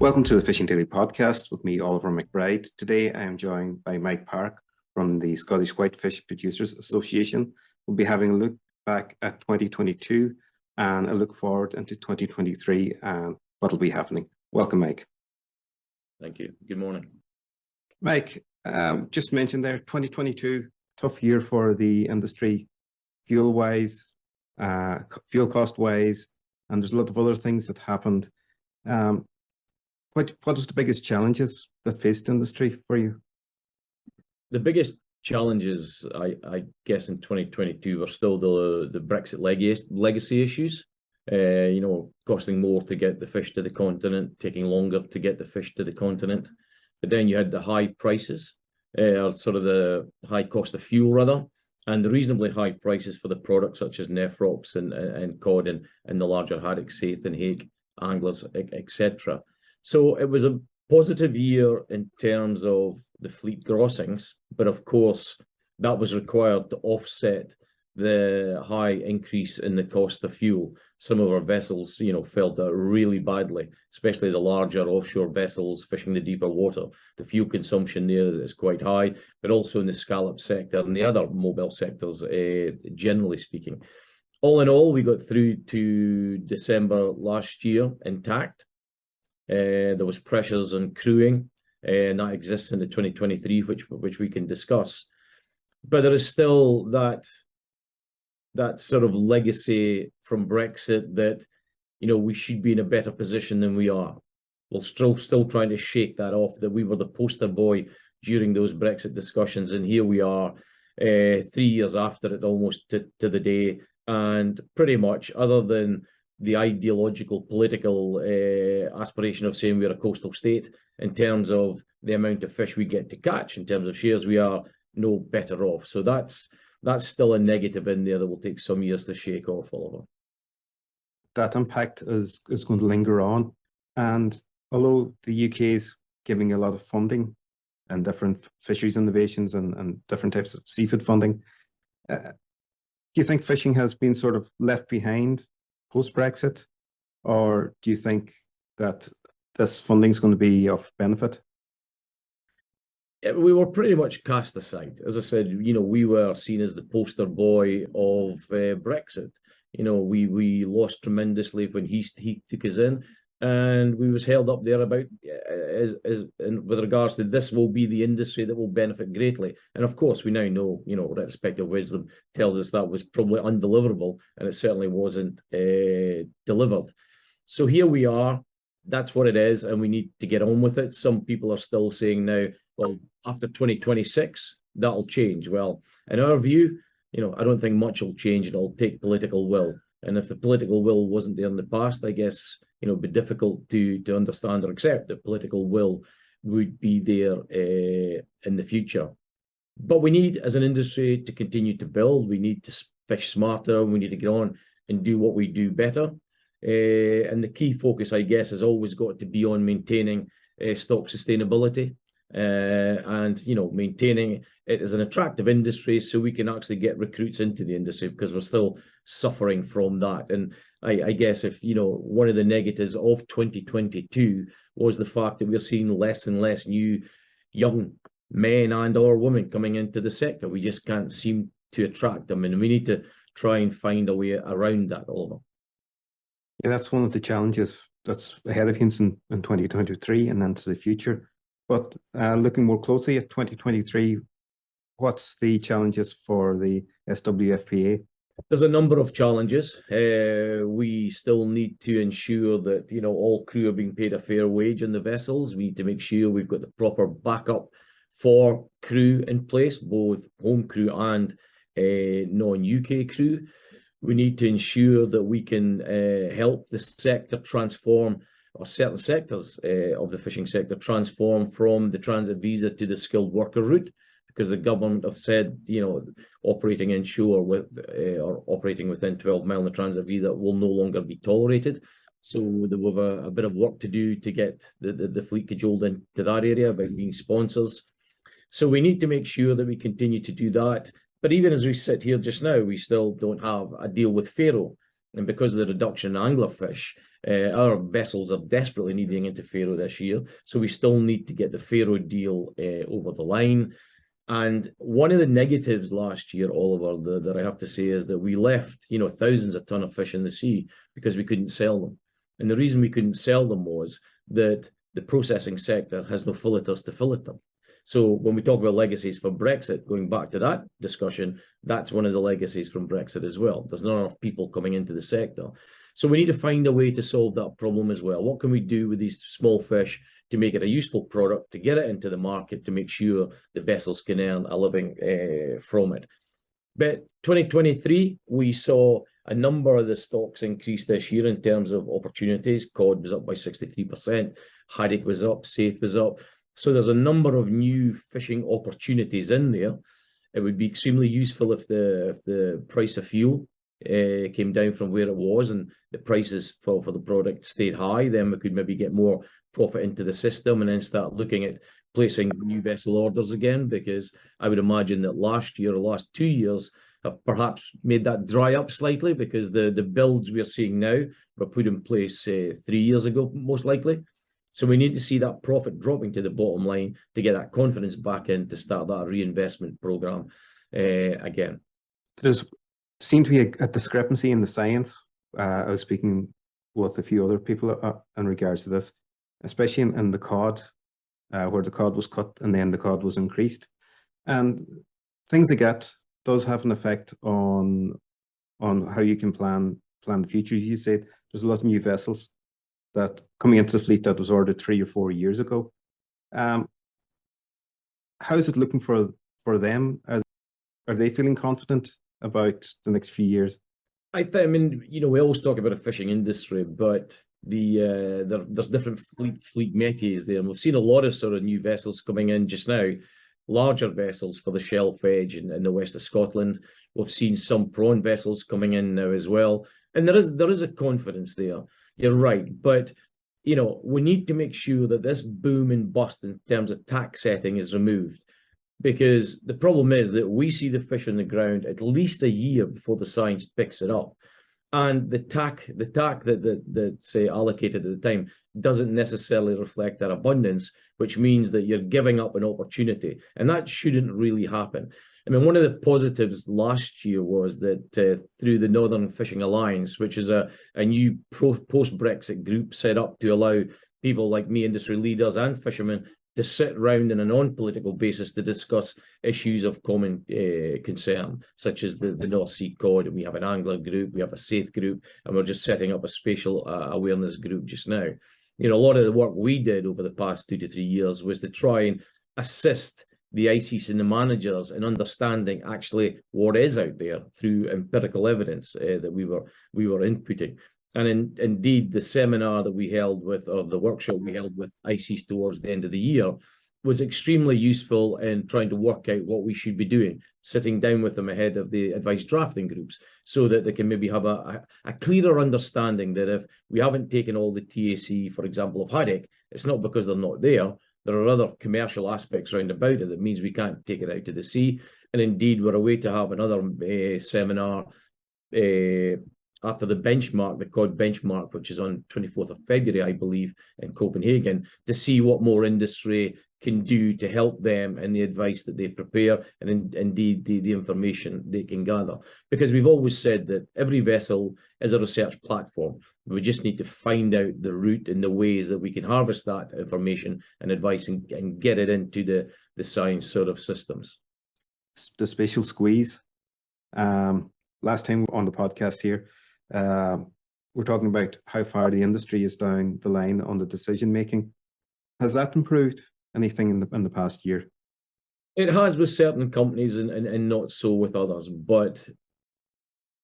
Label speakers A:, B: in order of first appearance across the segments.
A: Welcome to the Fishing Daily Podcast with me, Oliver McBride. Today I am joined by Mike Park from the Scottish Whitefish Producers Association. We'll be having a look back at 2022 and a look forward into 2023 and what will be happening. Welcome, Mike.
B: Thank you. Good morning.
A: Mike, just mentioned there, 2022, tough year for the industry, fuel-wise, fuel cost-wise, and there's a lot of other things that happened. What is the biggest challenges that faced the industry for you?
B: The biggest challenges, I guess, in 2022 were still the Brexit legacy issues. Costing more to get the fish to the continent, taking longer to get the fish to the continent. But then you had the high prices, or sort of the high cost of fuel rather, and the reasonably high prices for the products such as nephrops and cod and the larger haddock, saithe and hake anglers, etc. So it was a positive year in terms of the fleet grossings, but of course that was required to offset the high increase in the cost of fuel. Some of our vessels, felt that really badly, especially the larger offshore vessels fishing the deeper water. The fuel consumption there is quite high, but also in the scallop sector and the other mobile sectors, generally speaking. All in all, we got through to December last year intact. There was pressures on crewing, and that exists into 2023, which we can discuss. But there is still that sort of legacy from Brexit that, we should be in a better position than we are. We're still trying to shake that off, that we were the poster boy during those Brexit discussions. And here we are 3 years after it, almost to the day. And pretty much, other than the ideological, political aspiration of saying we're a coastal state, in terms of the amount of fish we get to catch, in terms of shares, we are no better off. So that's still a negative in there that will take some years to shake off, Oliver.
A: That impact is going to linger on. And although the UK is giving a lot of funding and different fisheries innovations and different types of seafood funding, do you think fishing has been sort of left behind post-Brexit, or do you think that this funding is going to be of benefit?
B: Yeah, we were pretty much cast aside. As I said, we were seen as the poster boy of Brexit. We lost tremendously when Heath took us in, and we was held up there about with regards to this will be the industry that will benefit greatly. And of course, we now know, retrospective wisdom tells us that was probably undeliverable, and it certainly wasn't delivered. So here we are. That's what it is, and we need to get on with it. Some people are still saying now, well, after 2026, that'll change. Well, in our view, I don't think much will change. It'll take political will. And if the political will wasn't there in the past, I guess, it'd be difficult to understand or accept that political will would be there in the future. But we need, as an industry, to continue to build. We need to fish smarter. We need to get on and do what we do better. And the key focus, I guess, has always got to be on maintaining stock sustainability and, maintaining it as an attractive industry so we can actually get recruits into the industry, because we're still suffering from that. And I guess if, one of the negatives of 2022 was the fact that we're seeing less and less new young men and or women coming into the sector. We just can't seem to attract them, and we need to try and find a way around that, Oliver.
A: Yeah, that's one of the challenges that's ahead of you in 2023 and then to the future. But looking more closely at 2023, what's the challenges for the SWFPA?
B: There's a number of challenges. We still need to ensure that, all crew are being paid a fair wage on the vessels. We need to make sure we've got the proper backup for crew in place, both home crew and non-UK crew. We need to ensure that we can help the sector transform, or certain sectors of the fishing sector transform from the transit visa to the skilled worker route, because the government have said, operating inshore with or operating within 12 miles of the transit visa will no longer be tolerated. So we have a bit of work to do to get the fleet cajoled into that area about being sponsors. So we need to make sure that we continue to do that. But even as we sit here just now, we still don't have a deal with Faro. And because of the reduction in anglerfish, our vessels are desperately needing into Faroe this year. So we still need to get the Faroe deal over the line. And one of the negatives last year, Oliver, that I have to say is that we left, thousands of tons of fish in the sea because we couldn't sell them. And the reason we couldn't sell them was that the processing sector has no filletters to fillet them. So when we talk about legacies for Brexit, going back to that discussion, that's one of the legacies from Brexit as well. There's not enough people coming into the sector. So we need to find a way to solve that problem as well. What can we do with these small fish to make it a useful product, to get it into the market, to make sure the vessels can earn a living from it? But 2023, we saw a number of the stocks increase this year in terms of opportunities. Cod was up by 63%, haddock was up, saithe was up. So there's a number of new fishing opportunities in there. It would be extremely useful if the price of fuel came down from where it was and the prices for the product stayed high. Then we could maybe get more profit into the system and then start looking at placing new vessel orders again, because I would imagine that last year or last 2 years have perhaps made that dry up slightly, because the builds we're seeing now were put in place 3 years ago, most likely. So we need to see that profit dropping to the bottom line to get that confidence back in to start that reinvestment program again.
A: There's seemed to be a discrepancy in the science. I was speaking with a few other people in regards to this, especially in the cod, where the cod was cut and then the cod was increased. And things like that does have an effect on how you can plan the future. You said there's a lot of new vessels that coming into the fleet that was ordered 3 or 4 years ago. How is it looking for them? Are they feeling confident about the next few years?
B: I mean, we always talk about a fishing industry, but there's different fleet métiers there, and we've seen a lot of sort of new vessels coming in just now, larger vessels for the shelf edge in the west of Scotland. We've seen some prawn vessels coming in now as well, and there is a confidence there. You're right, but we need to make sure that this boom and bust in terms of tax setting is removed, because the problem is that we see the fish on the ground at least a year before the science picks it up, and the tack that's allocated at the time doesn't necessarily reflect that abundance, which means that you're giving up an opportunity, and that shouldn't really happen. I mean, one of the positives last year was that through the Northern Fishing Alliance, which is a new post-Brexit group set up to allow people like me, industry leaders and fishermen, to sit around on a non-political basis to discuss issues of common concern, such as the North Sea cod. And we have an angler group, we have a saithe group, and we're just setting up a spatial awareness group just now. A lot of the work we did over the past 2 to 3 years was to try and assist the ICES and the managers in understanding actually what is out there through empirical evidence that we were inputting. And indeed, the seminar that we held with, or the workshop we held with ICES towards the end of the year, was extremely useful in trying to work out what we should be doing, sitting down with them ahead of the advice drafting groups, so that they can maybe have a clearer understanding that if we haven't taken all the TAC, for example, of haddock, it's not because they're not there. There are other commercial aspects around about it that means we can't take it out to the sea. And indeed, we're away to have another seminar after the benchmark, the cod benchmark, which is on 24th of February, I believe, in Copenhagen, to see what more industry can do to help them and the advice that they prepare, and indeed the information they can gather. Because we've always said that every vessel is a research platform. We just need to find out the route and the ways that we can harvest that information and advice and get it into the science sort of systems.
A: The spatial squeeze. Last time on the podcast here, we're talking about how far the industry is down the line on the decision making. Has that improved anything in the past year?
B: It has with certain companies and not so with others. But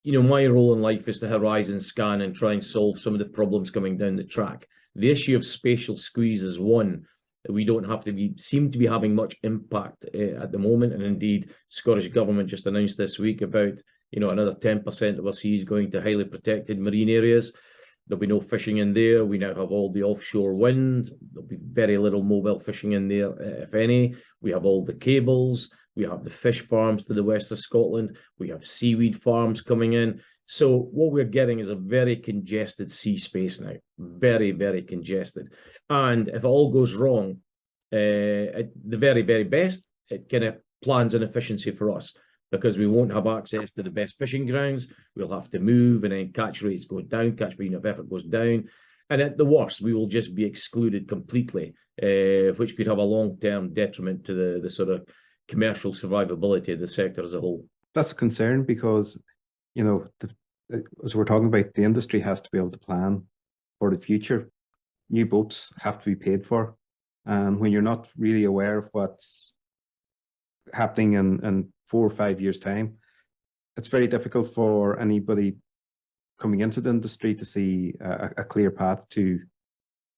B: my role in life is to horizon scan and try and solve some of the problems coming down the track. The issue of spatial squeeze is one that we don't have to seem to be having much impact at the moment. And indeed, Scottish Government just announced this week about another 10% of our seas going to highly protected marine areas. There'll be no fishing in there. We now have all the offshore wind. There'll be very little mobile fishing in there, if any. We have all the cables. We have the fish farms to the west of Scotland. We have seaweed farms coming in. So what we're getting is a very congested sea space now, very, very congested. And if it all goes wrong, at the very, very best, it kind of plans an efficiency for us because we won't have access to the best fishing grounds. We'll have to move, and then catch rates go down, catch per unit of effort goes down. And at the worst, we will just be excluded completely, which could have a long-term detriment to the sort of commercial survivability of the sector as a whole.
A: That's a concern because, you know, as we're talking about, the industry has to be able to plan for the future. New boats have to be paid for. And when you're not really aware of what's happening in 4 or 5 years' time, it's very difficult for anybody coming into the industry to see a clear path to,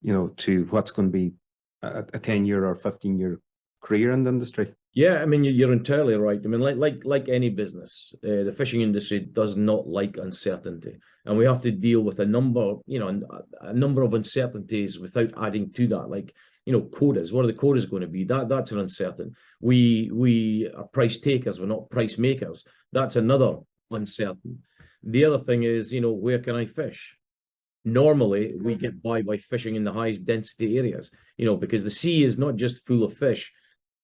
A: you know, to what's going to be a 10-year or 15-year career in the industry.
B: Yeah, I mean, you're entirely right. I mean, like any business, the fishing industry does not like uncertainty, and we have to deal with a number, you know, a number of uncertainties without adding to that. Like, you know, quotas. What are the quotas going to be? That's an uncertain. We are price takers. We're not price makers. That's another uncertain. The other thing is, you know, where can I fish? Normally, we get by fishing in the highest density areas, you know, because the sea is not just full of fish.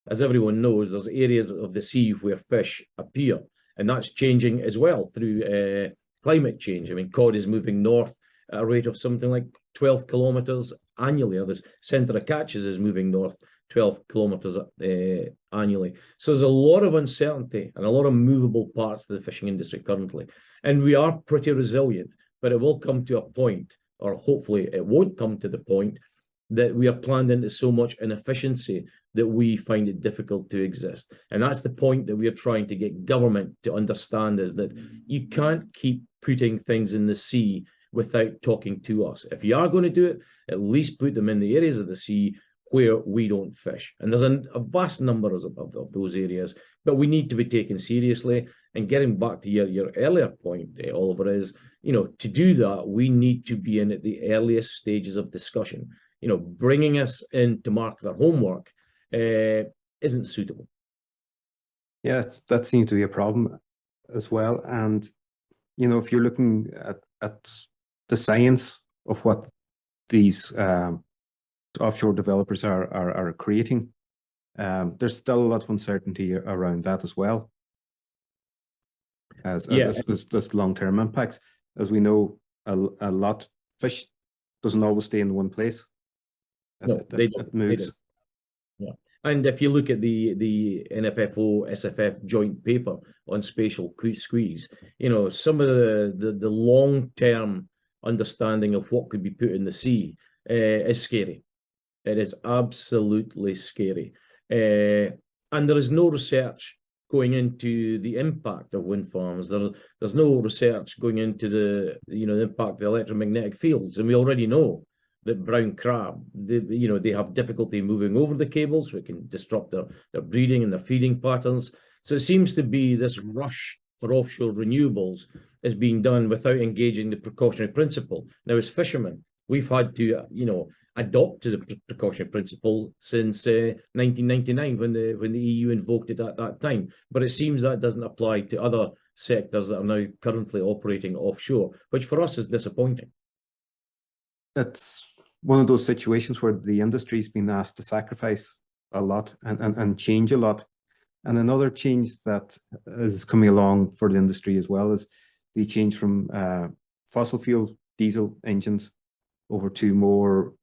B: As everyone knows, there's areas of the sea where fish appear, and that's changing as well through climate change. I mean, cod is moving north at a rate of something like 12 kilometers annually, or the centre of catches is moving north 12 kilometers annually. So there's a lot of uncertainty and a lot of movable parts of the fishing industry currently. And we are pretty resilient, but it will come to a point, or hopefully it won't come to the point, that we are planned into so much inefficiency that we find it difficult to exist. And that's the point that we are trying to get government to understand, is that you can't keep putting things in the sea without talking to us. If you are going to do it, at least put them in the areas of the sea where we don't fish. And there's a vast number of those areas, but we need to be taken seriously. And getting back to your earlier point, Oliver, is, you know, to do that, we need to be in at the earliest stages of discussion. You know, bringing us in to mark their homework isn't suitable.
A: Yeah, that seems to be a problem as well. And, you know, if you're looking at the science of what these offshore developers are creating, there's still a lot of uncertainty around that as well. As long-term impacts. As we know, a lot fish doesn't always stay in one place. It moves.
B: Yeah. And if you look at the NFFO SFF joint paper on spatial squeeze, you know, some of the long-term understanding of what could be put in the sea is scary. It is absolutely scary. And there is no research going into the impact of wind farms. There's no research going into the impact of the electromagnetic fields. And we already know that brown crab, they have difficulty moving over the cables, which can disrupt their breeding and their feeding patterns. So it seems to be this rush for offshore renewables is being done without engaging the precautionary principle. Now, as fishermen, we've had to, adopt to the precautionary principle since 1999 when the EU invoked it at that time. But it seems that doesn't apply to other sectors that are now currently operating offshore, which for us is disappointing.
A: That's one of those situations where the industry's been asked to sacrifice a lot and change a lot. And another change that is coming along for the industry as well is the change from fossil fuel diesel engines over to more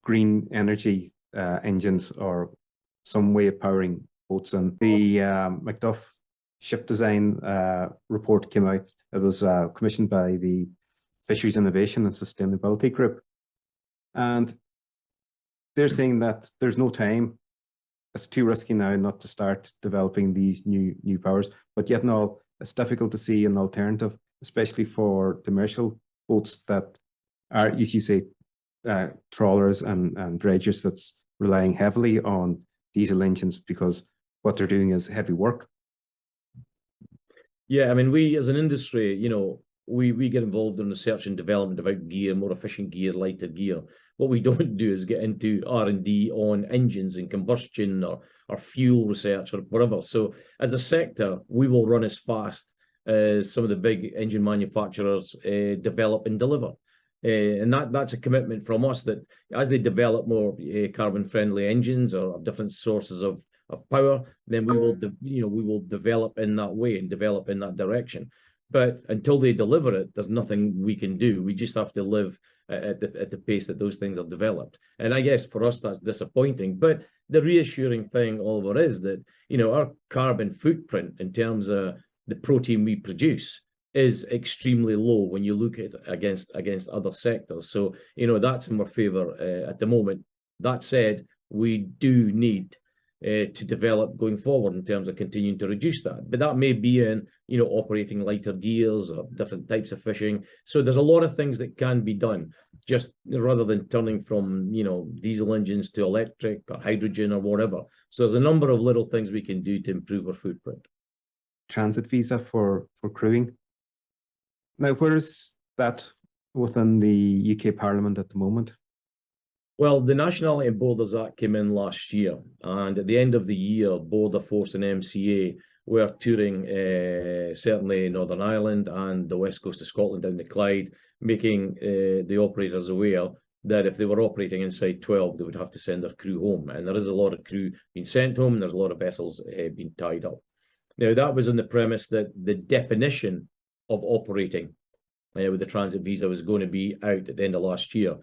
A: green energy engines, or some way of powering boats. And the Macduff ship design report came out. It was commissioned by the Fisheries Innovation and Sustainability Group. And they're saying that there's no time. It's too risky now not to start developing these new powers. But yet now it's difficult to see an alternative, especially for commercial boats that are, as you say, trawlers and dredgers that's relying heavily on diesel engines, because what they're doing is heavy work.
B: Yeah, I mean, we as an industry, we get involved in research and development about gear, more efficient gear, lighter gear. What we don't do is get into R&D on engines and combustion or fuel research or whatever. So as a sector, we will run as fast as some of the big engine manufacturers develop and deliver. And that's a commitment from us that as they develop more carbon-friendly engines or different sources of power, then we will develop in that way and develop in that direction. But until they deliver it, there's nothing we can do. We just have to live at the pace that those things are developed. And I guess for us, that's disappointing. But the reassuring thing, Oliver, is that, our carbon footprint in terms of the protein we produce is extremely low when you look at against other sectors. So, that's in our favor at the moment. That said, we do need to develop going forward in terms of continuing to reduce that. But that may be in, operating lighter gears or different types of fishing. So there's a lot of things that can be done, just rather than turning from, diesel engines to electric or hydrogen or whatever. So there's a number of little things we can do to improve our footprint.
A: Transit visa for crewing. Now, where is that within the UK Parliament at the moment?
B: Well, the Nationality and Borders Act came in last year, and at the end of the year, Border Force and MCA were touring certainly Northern Ireland and the west coast of Scotland down the Clyde, making the operators aware that if they were operating inside 12, they would have to send their crew home. And there is a lot of crew being sent home, and there's a lot of vessels being tied up. Now, that was on the premise that the definition of operating with the transit visa was going to be out at the end of last year.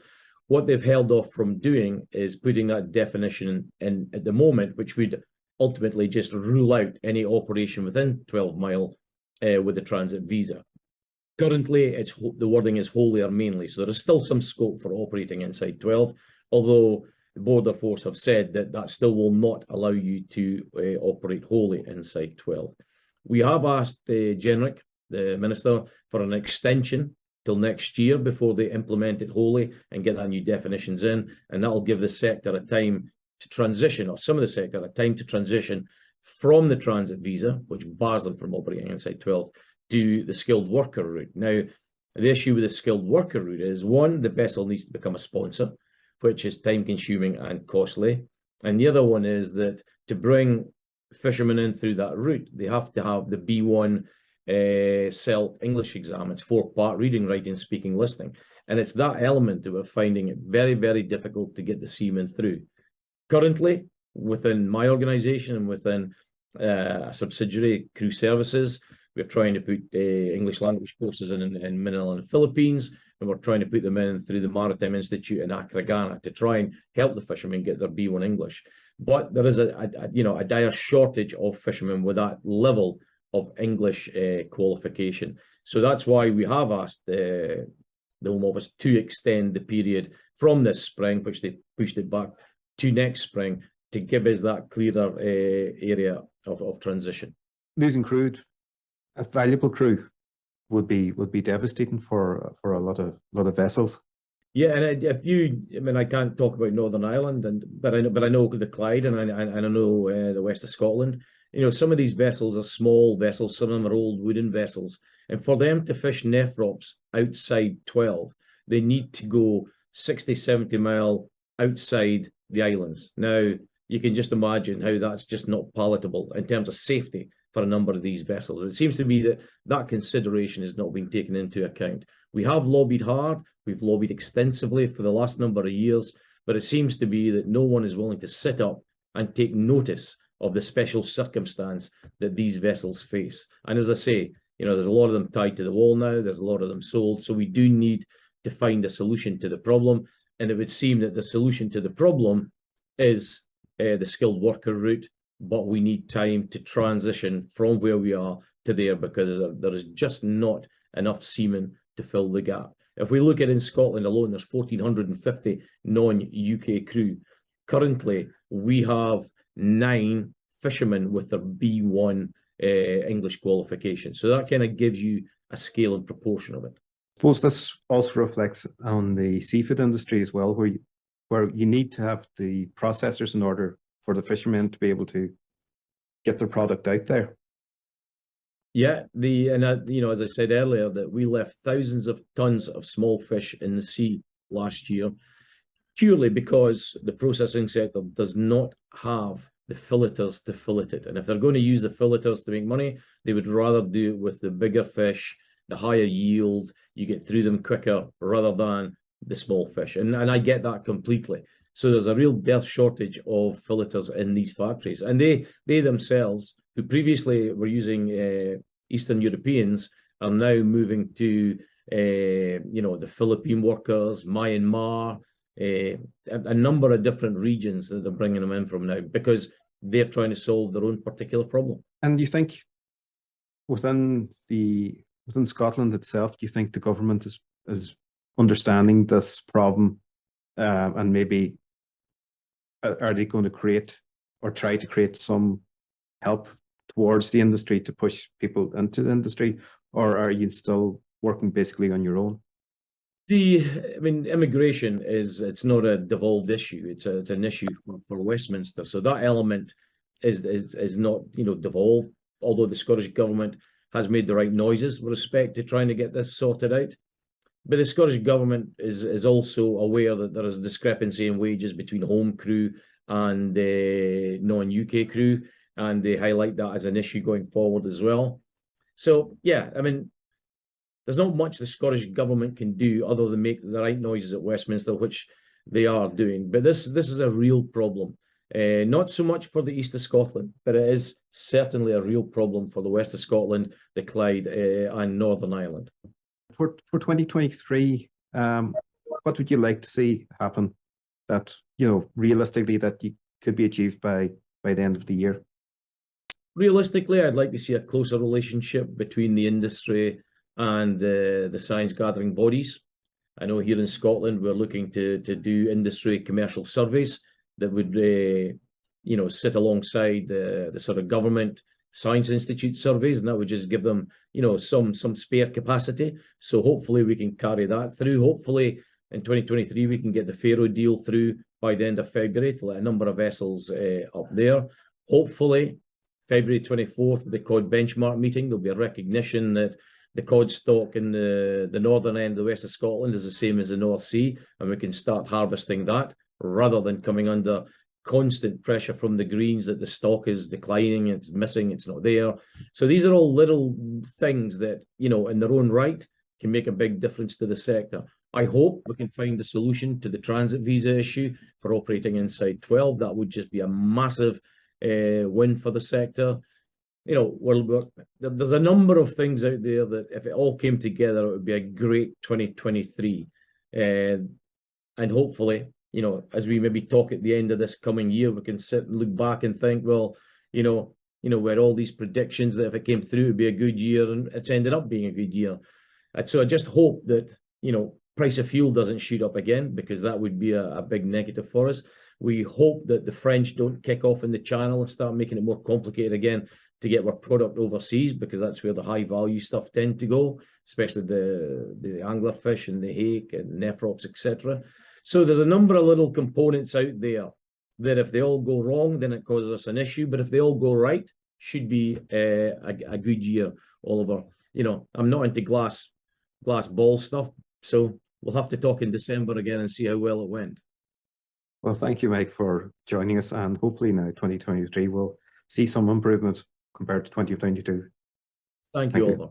B: What they've held off from doing is putting that definition in at the moment, which would ultimately just rule out any operation within 12 mile with the transit visa. Currently, the wording is wholly or mainly, so there is still some scope for operating inside 12, although the Border Force have said that still will not allow you to operate wholly inside 12. We have asked Genric, the Minister, for an extension till next year before they implement it wholly and get that new definitions in, and that will give the sector a time to transition, or some of the sector a time to transition from the transit visa, which bars them from operating inside 12, to the skilled worker route. Now, the issue with the skilled worker route is, one, the vessel needs to become a sponsor, which is time-consuming and costly, and the other one is that to bring fishermen in through that route, they have to have the B1 CELT English exam. It's 4-part reading, writing, speaking, listening, and it's that element that we're finding it very, very difficult to get the seamen through. Currently, within my organisation and within a subsidiary, Crew Services, we're trying to put English language courses in Manila and the Philippines, and we're trying to put them in through the Maritime Institute in Accra, Ghana, to try and help the fishermen get their B1 English. But there is a dire shortage of fishermen with that level of English qualification. So that's why we have asked the Home Office to extend the period from this spring, which they pushed it back to next spring, to give us that clearer area of transition. Losing
A: crew, a valuable crew, would be devastating for a lot of vessels.
B: Yeah, and I can't talk about Northern Ireland, but I know the Clyde, and I know the west of Scotland. Some of these vessels are small vessels, some of them are old wooden vessels, and for them to fish nephrops outside 12, they need to go 60, 70 mile outside the islands. Now, you can just imagine how that's just not palatable in terms of safety for a number of these vessels. It seems to be that consideration is not being taken into account. We have lobbied hard, we've lobbied extensively for the last number of years, but it seems to be that no one is willing to sit up and take notice of the special circumstance that these vessels face. And as I say, there's a lot of them tied to the wall now, there's a lot of them sold, so we do need to find a solution to the problem, and it would seem that the solution to the problem is the skilled worker route, but we need time to transition from where we are to there, because there is just not enough seamen to fill the gap. If we look at in Scotland alone, there's 1,450 non-UK crew. Currently, we have 9 fishermen with their B1 English qualification. So that kind of gives you a scale and proportion of it.
A: I suppose this also reflects on the seafood industry as well, where you need to have the processors in order for the fishermen to be able to get their product out there.
B: Yeah, as I said earlier, that we left thousands of tons of small fish in the sea last year, purely because the processing sector does not have the filleters to fillet it. And if they're going to use the filleters to make money, they would rather do it with the bigger fish, the higher yield, you get through them quicker rather than the small fish. And I get that completely. So there's a real dearth shortage of filleters in these factories. And they themselves, who previously were using Eastern Europeans, are now moving to the Philippine workers, Myanmar, a number of different regions that they're bringing them in from now because they're trying to solve their own particular problem.
A: And you think within Scotland itself, do you think the government is understanding this problem, and maybe are they going to create or try to create some help towards the industry to push people into the industry, or are you still working basically on your own?
B: Immigration it's not a devolved issue. It's an issue for Westminster. So that element is not devolved, although the Scottish government has made the right noises with respect to trying to get this sorted out. But the Scottish government is also aware that there is a discrepancy in wages between home crew and non-UK crew, and they highlight that as an issue going forward as well. So yeah, there's not much the Scottish government can do other than make the right noises at Westminster, which they are doing. But this is a real problem. Not so much for the east of Scotland, but it is certainly a real problem for the west of Scotland, the Clyde, and Northern Ireland.
A: For 2023, what would you like to see happen that, realistically, that you could be achieved by the end of the year?
B: Realistically, I'd like to see a closer relationship between the industry and the science gathering bodies. I know here in Scotland, we're looking to do industry commercial surveys that would, sit alongside the sort of government Science Institute surveys, and that would just give them, some spare capacity. So hopefully we can carry that through. Hopefully in 2023 we can get the Faro deal through by the end of February to let a number of vessels up there. Hopefully February 24th, the cod benchmark meeting, there'll be a recognition that the cod stock in the northern end of the west of Scotland is the same as the North Sea, and we can start harvesting that rather than coming under constant pressure from the Greens that the stock is declining, it's missing, it's not there. So these are all little things that, in their own right can make a big difference to the sector. I hope we can find a solution to the transit visa issue for operating inside 12. That would just be a massive win for the sector. There's a number of things out there that if it all came together, it would be a great 2023. And hopefully, as we maybe talk at the end of this coming year, we can sit and look back and think, well, we had all these predictions that if it came through, it'd be a good year, and it's ended up being a good year. And so I just hope that, price of fuel doesn't shoot up again, because that would be a big negative for us. We hope that the French don't kick off in the Channel and start making it more complicated again to get our product overseas, because that's where the high value stuff tend to go, especially the anglerfish and the hake and nephrops, etc. So there's a number of little components out there that if they all go wrong, then it causes us an issue. But if they all go right, should be a good year, Oliver. I'm not into glass ball stuff, so we'll have to talk in December again and see how well it went.
A: Well, thank you, Mike, for joining us, and hopefully now 2023 will see some improvement compared to 2022.
B: Thank you, Oliver.